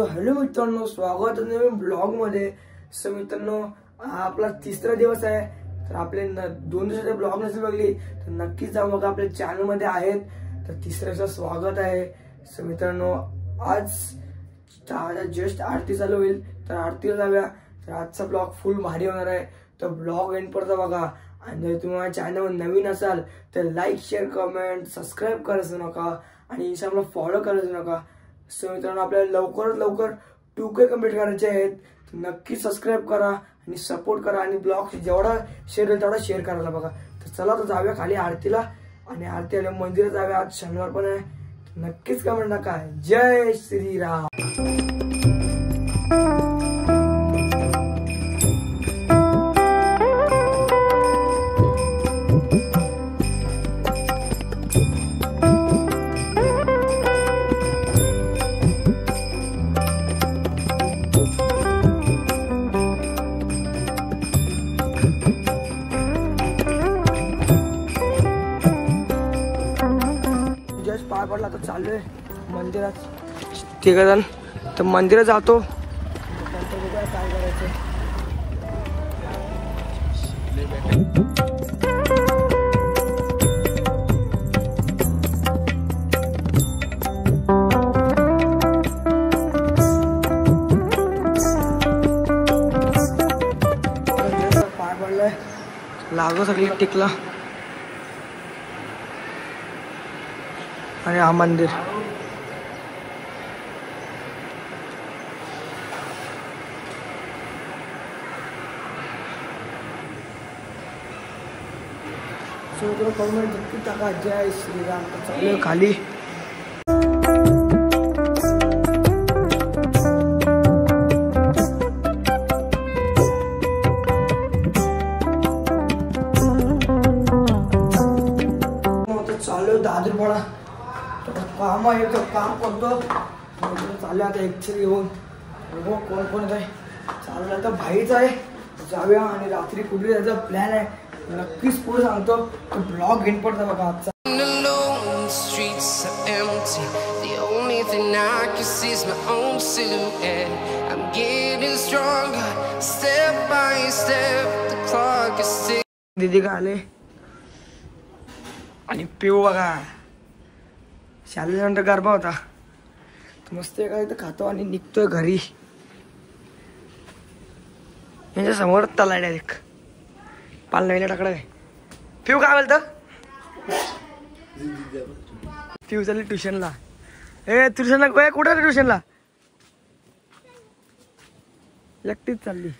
Hello मित्रांनो, स्वागत आहे नवीन ब्लॉग मध्ये। सो मित्रांनो, आपला तिसरा दिवस आहे, तर आपले 2 दिवसाचे ब्लॉग नसेल बघली तर नक्कीच जाऊ बघा, आपल्या चॅनल मध्ये आहेत। तर तिसऱ्याचं स्वागत आहे। सो मित्रांनो, आज जस्ट आरती चालू होईल, तर आरतीला जाऊया। तर आजचा ब्लॉग फुल भारी होणार आहे, तर ब्लॉग एंड पर्यंत बघा। आणि जर तुम्ही माझ्या चॅनलवर नवीन असाल तर लाईक, शेअर, कमेंट, सबस्क्राईब करायचं नका आणि इंस्टाग्रामला फॉलो करायचं नका। सो मित्रांनो, आपल्याला लवकरात लवकर 2K कंप्लीट करायचे आहेत, तर नक्की सबस्क्राईब करा आणि सपोर्ट करा आणि ब्लॉग जेवढा शेअर होईल तेवढा शेअर करायला बघा। तर चला तर जाऊया खाली आरतीला, आणि आरती आल्या मंदिरात जाऊया। आज शनिवार पण आहे, नक्कीच कमेंट नका। जय श्रीराम। पाय पडला तर चाललोय मंदिरात, ठीक आहे तर मंदिरात जातो, काय करायचं। पाय पडलाय, लागो सगळी टिकला। आणि हा मंदिर टाका। जय श्रीराम। चालू खाली चालू दादर पडा काम आहे, काम करतो चालू आता एक्सरे घेऊन कोण कोण आहे चालू आता भाईच आहे। जाऊया आणि रात्री कुठे जायचा प्लॅन आहे, नक्कीच पुढे सांगतो। ब्लॉग घेऊन पडता बघा आजचा। दीदी का आले आणि पिऊ बघा, शाळेनंतर गरबा होता, मस्त काय तर खातो आणि निघतोय घरी। यांच्या समोर तला डायरेक्ट पाल नवीन टाकडा आहे। पिऊ काय बोलतं, पिऊ चालली ट्युशनला। ट्युशनला कुठे ट्युशनला एकटीच चालली।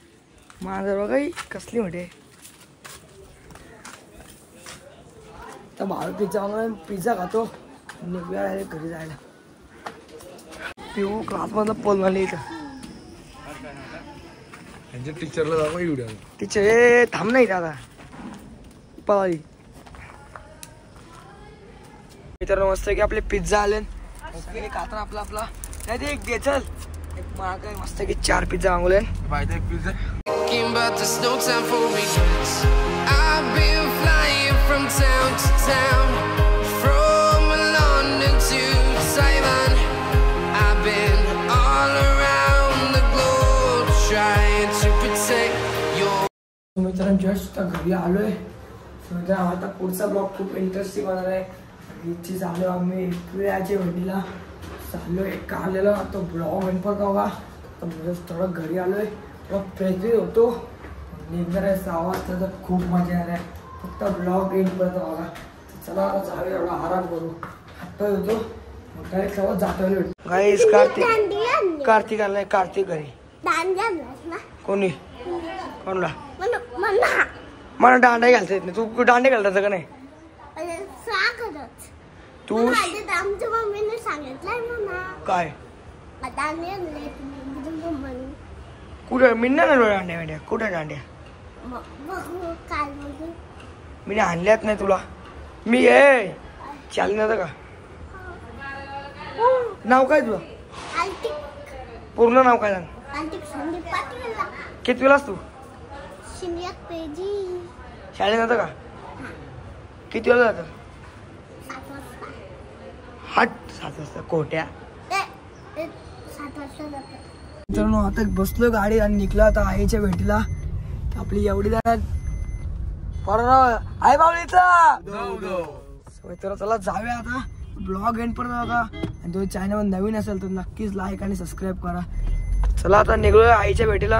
माझं बघा कसली मोठी तर बाहेर पिझ्झा खातो, निघूया घरी जायला। पिऊ क्लासमधला पोल झाली इथं, टीचरला जाऊ एवढ्या टीचर थांब नाही दादा पळाली। मित्रांनो, मस्त की आपले पिझ्झा आले, खातो आपला आपला नाही एक दे चल, एक महाग आहे मस्त की 4 पिझ्झा मागवले। From town to town, from London to Taiwan, I've been all around the globe trying to protect your. मित्रांनो, जस्ट घरी आलोय। मित्रांनो, आता पुढचा ब्लॉग खूप इंटरेस्टिंग होणार आहे। इथे चाललो आम्ही वेळाच्या भेटीला, चाललोय काढलेला तो ब्लॉग एंड बघा। तर थोडं घरी आलोय, थोडं फ्रेश होतो, निघणार आहे 6 वाजता, तर खूप मजा येणार आहे। फक्त ब्लॉग एंड पर्यंत बघा। चला आता जाऊया, एवढा आराम करू, हातपाय होतो, मग डायरेक्ट सोबत जातो। गाईस कार्तिक आलाय, कार्तिक घरी कोणी कोणला मला दांडा घालता येत नाही। तू दांडे घालता का नाही तू? काय कुठे मिळणार ना दांड्या मेंढ्या, कुठे दांड्या मी आणल्यात नाही तुला। मी चालू नव्हतं का? नाव काय तुझं? पूर्ण नाव काय सांग? कितवीलास तू? शाळेत नव्हतं का? किती वेळा जातं? 7 वाजता. 7 वाजता कोट्या मित्रांनो आता बसलो गाडी आणि निघला आता आईच्या भेटीला. आपली एवढी जाणार आई बावलीचा तर चला जाऊया आता. ब्लॉग एंड पर्यंत आता. आणि तो चॅनल नवीन असेल तर नक्कीच लाईक आणि सबस्क्राईब करा. चला आता निघलोय आईच्या भेटीला.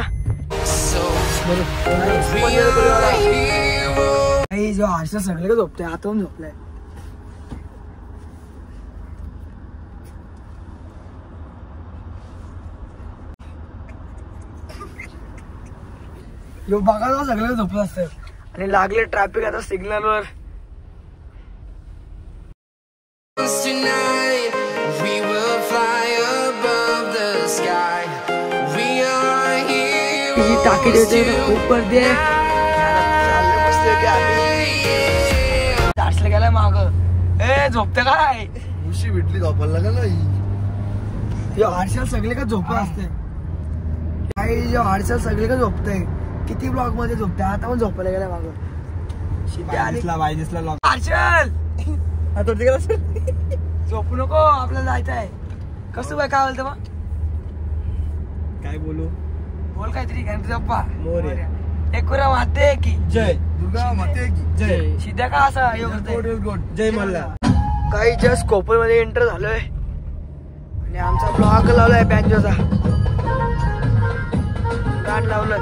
आई जो आरसा सगळे का झोपते आता पण झोपलाय. यो बघा सगळे झोपलं असतं. आणि लागले ट्रॅफिक आता सिग्नल वर. टाकी देते खूप गर्दी आहे. चार्जला गेलाय माग. ए झोपते काय उशी भेटली झोपायला लागला. आरशाल सगळे का झोप असते. काही आरशाल सगळे का झोपते. किती ब्लॉग मध्ये झोपते आता पण झोपायला गेलाय माग. आरशाल झोपू नको आपल्याला जायचं आहे. कसं काय काय बोलतं मग काय बोलू बोल काहीतरी गणपती मोरया. एकुरा माते की जय. दुर्गा माते की जय. सिद्धा का असा जय मल्ला. काही जस्ट कोपर मध्ये एंटर झालोय आणि आमचा ब्लॉग लावलाय बँजोचा. गाणं लावलं.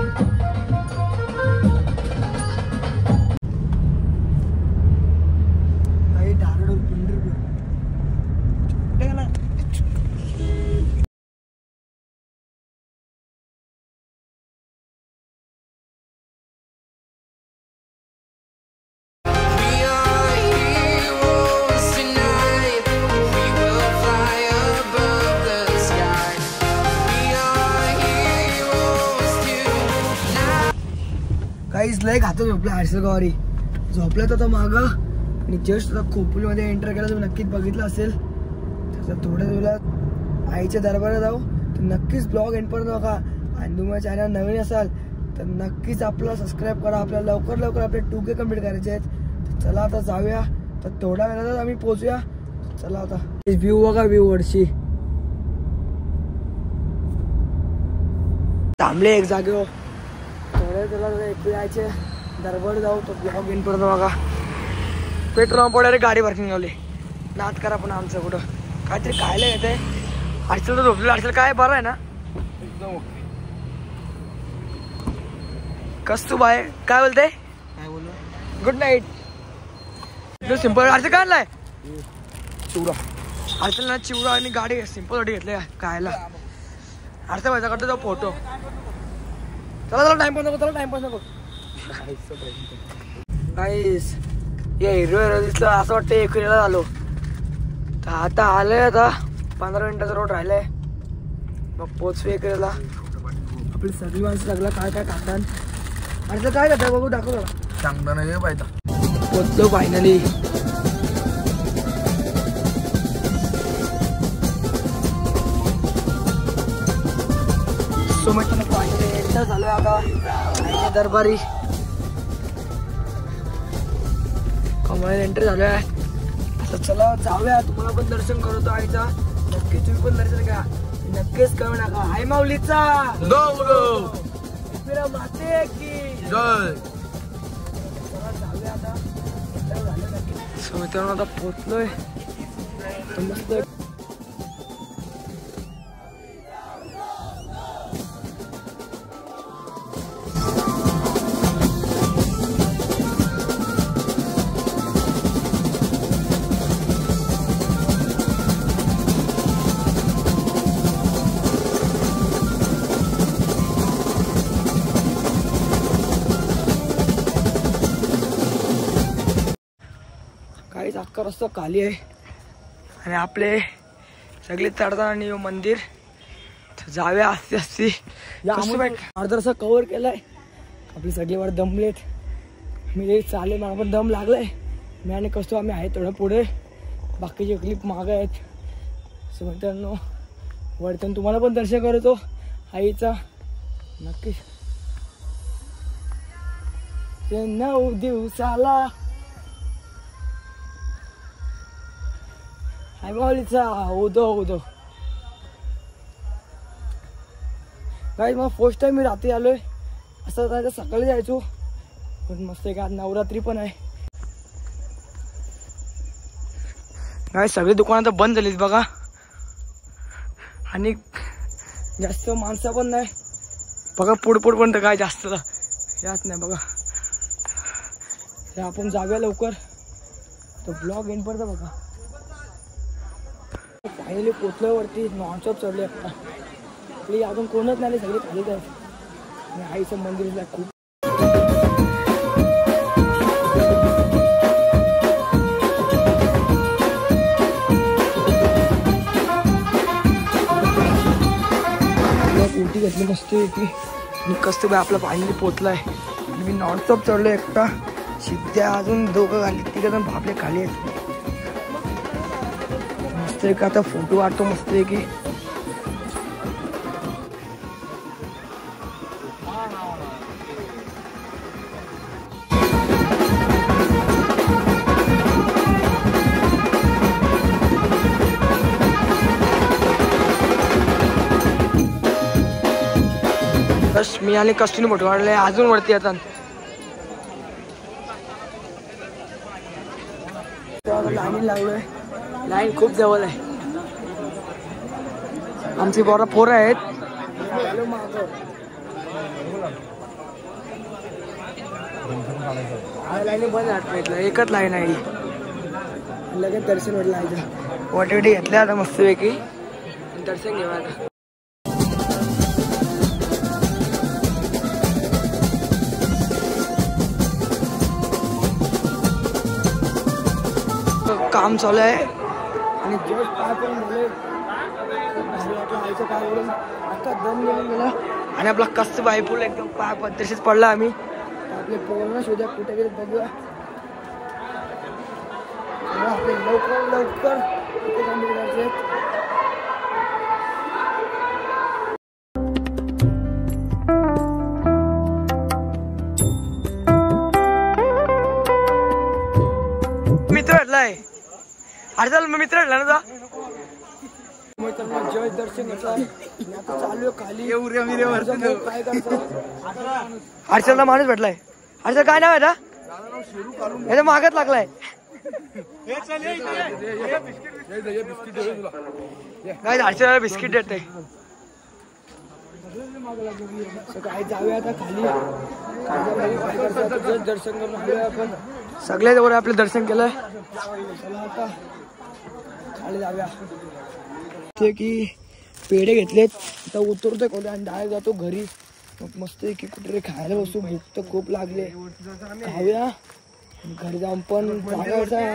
काही डारडोल पिंडर काहीच लय घातच झोपला. हर्षल गौरी झोपला तर माग. आणि जस्ट आता खोपोलीमध्ये एंटर केला तुम्ही नक्कीच बघितलं असेल. त्याचा थोड्या वेळात आईच्या दरबारात जाऊ तर नक्कीच ब्लॉग एंड पर्यंत बघा. आणि तुम्ही चॅनल नवीन असाल तर नक्कीच आपला सबस्क्राईब करा. आपल्याला लवकर आपले 2K कंप्लीट करायचे आहेत. तर चला आता जाऊया. तर थोड्या वेळात आम्ही पोहोचूया. चला आता व्ह्यू बघा. व्ह्यू वरची थांबले एक जागेवर. थोड्या तुला यायचे दरबार जाऊ तो ब्लॉग इन पर्यंत बघा. पेट्रोल पडले गाडी पार्किंग लावली. नाद करा पण आमचं कुठं काहीतरी खायला येते. हर्षल तर झोपलेलं. हर्षल काय बरं आहे ना एकदम ओके. कस्तू बाय काय बोलते काय बोल. Good night. सिंपल. हर्षल काय आणलाय चिवडा. हर्षल ना चिवडा आणि गाडी सिंपल गाडी घेतली खायला. हर्षल व्हायचा करतो तो फोटो. चला चला टाइमपास नको. चला टाइमपास नको. गाईस हे हिरो दिसलं असं वाटतं एकरीला झालो. तर आता आलंय. आता 15 मिनिटाचा रोड राहिलाय मग पोचू एकरीला. आपली सगळी माणसं सगळं काय काय खातात आणि काय करतात बघू दाखव. सांगता नाही पाहिजे. पोचलो फायनली. सो मग एंटर झालोय आता दरबारी. कमळ एंटर झालोय. तर चला जाऊया. तुम्हाला पण दर्शन करतो आईचा. नक्कीच तुम्ही पण दर्शन घ्या. नक्कीच करू नका. आई माऊलीचा माते की जय. जाऊया आता. सो मित्रांनो आता पोचलोय. मस्त काहीच अख्खा रस्ता खाली आहे. आणि आपले सगळे चढतात आणि मंदिर जाव्या असते असते. अर्धा कव्हर केलाय. आपली सगळी वर दमलेत. मी चालेल मला पण दम लागलाय. मी आणि कसतो आम्ही आहे थोडं पुढे. बाकीचे क्लिप माग आहेत. सो मित्रांनो वरतून तुम्हाला पण दर्शन करतो आईचा. नक्की 9 दिवसाला आई माऊलीचा उदो उदो. काय मग फर्स्ट टाइम मी रात्री आलोय. असं जायचं सकाळी जायचो पण मस्त आहे का नवरात्री पण आहे. काय सगळी दुकानं तर बंद झालीत बघा आणि जास्त माणसं पण नाही बघा. पुढ पण तर काय जास्त याच नाही बघा. आपण जाऊया लवकर तर ब्लॉग एंड पर्यंत बघा. फायनली पोचलोय वरती. नॉनस्टॉप चढलोय आता. आपली अजून कोणच नाही सगळे खालीच आहेत. आणि आईचं मंदिर खूप उलटी घेतली मस्त की मी कसं बाय आपला फायनली पोचलाय. आणि मी नॉनस्टॉप चढलोय एकटा. शिद्ध्या अजून दोघं खाली 3 जण भापले खाली आहेत. मस्त आहे का आता फोटो काढतो मस्त आहे की. मी आणि कष्टीने फोटो काढले. अजून वरती येतात. लाईन लागलोय. लाईन खूप जवळ आहे. आमची पोरं आहेत. लाईन बंद आठवलं. एकच लाईन आहे. लगेच दर्शन वाटलं. वाटेवटी घेतल्या आता मस्तपैकी दर्शन घेऊया आता. काम चालू आहे आणि जस्ट पाय पण झाले. आईचं पाय ओढून आता दम निघून गेला आणि आपला कस्त बायपूल एकदम पाय पद्धतशीर पडला. आम्ही आपले पोरांना शोधा कुठे गेले बघूया. आपले लवकर कुठे काम करायचे. मित्र हटलाय. अरे चल मग मित्र हटला ना जा. जय दर्शन घेतलं आता चालू खाली. काय करतो हर्षलला माणूस भेटलाय. हर्षल काय नाव आहे आता. याच्या मागत लागलाय. काय हर्षलला बिस्किट देते. काय जाऊया आता खाली. दर्शन करून आलोय आपण. सगळ्या जवळ आपलं दर्शन केलंय. आता खाली जाऊया. ते की पेढे घेतलेत. आता उतरतोय कोणी आणि डायरेक्ट जातो घरी. मग मस्त की कुठे खायला बसू. भूक तर खूप लागले. खाऊया घरी जाऊन. पण जागायचं आहे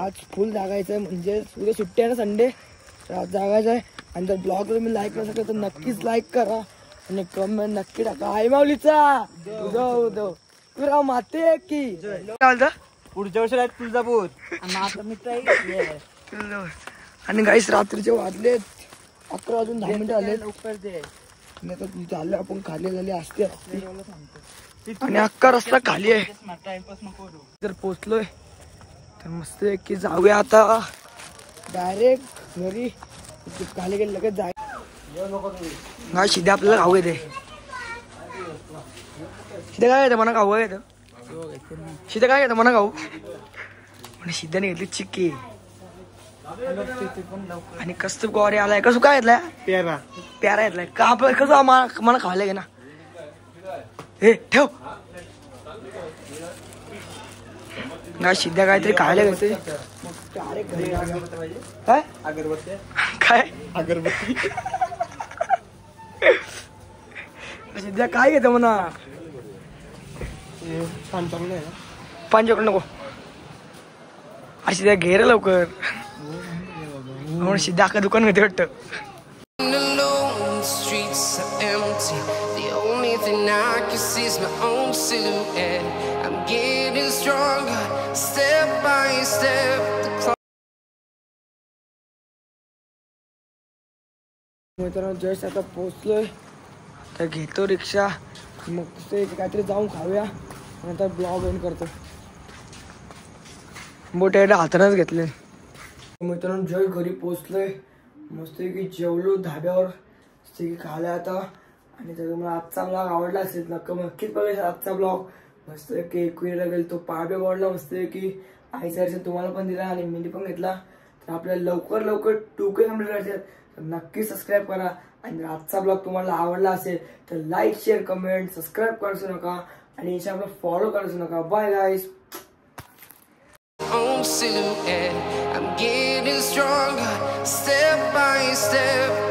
आज फुल जागायचं आहे. म्हणजे उद्या सुट्टी आहे ना संडे. तर आज जागायचं आहे. आणि जर ब्लॉग तुम्ही लाईक नसेल तर नक्कीच लाईक करा आणि कमेंट नक्की टाका. आई माऊलीचा तुझा माते की पुढच्या वर्षी आहेत तुळजापूर. आणि गाईस रात्रीचे वाजलेत 11 वाजून 10 मिनिटं आले. चाललं आपण खाली झाले असते आणि अख्खा रस्ता खाली आहे. तर पोचलोय तर मस्त की जाऊया आता डायरेक्ट घरी. खाली गेले लगेच जाय. गाय शिद्या आपल्याला खाऊ येते. शिद्या काय येतं म्हणा खाऊ येतं. शिद्या काय येतं म्हणा खाऊ. म्हणजे शिद्याने घेतली चिक्की आणि कस्तूर गौरी आलाय. कसं काय घेतलाय. प्यारा घेतलाय का आपलं. कसं मला खायला घे ना. हे ठेव ना. शिद्या काहीतरी खायला घेते. काय काय अगरबत्ती. शिद्या काय घेतं म्हणा. पंचाकडून नको. अरे शिद्या घे रे लवकर. म्हणून शिद्या अख्खा दुकान घेते वाटतं. Streets are empty. The only thing I can see is my own silhouette. I'm getting stronger, step by step. मित्रांनो जस्ट आता पोचलोय तर घेतो रिक्षा. मग ते काहीतरी जाऊन खाऊया. नंतर ब्लॉग एंड करतो. मोठे हातानच घेतले. मित्रांनो जस्ट घरी पोचलोय. मस्त की जेवलो धाब्यावर. खायला आता आणि जर तुम्हाला आजचा ब्लॉग आवडला असेल नक्कीच बघायचा आजचा ब्लॉग. मस्त की क्वीनला गेलो तो पार्बे गॉडला मस्त की आईचा दर्शन तुम्हाला पण दिला आणि मी पण घेतला. तर आपल्याला लवकर 2K कंप्लीट करायचे तर नक्की सबस्क्राईब करा. आणि जर आजचा ब्लॉग तुम्हाला आवडला असेल तर लाईक शेअर कमेंट सबस्क्राईब करू नका आणि आपला फॉलो करू नका. Bye guys. Silhouette, I'm getting stronger step by step.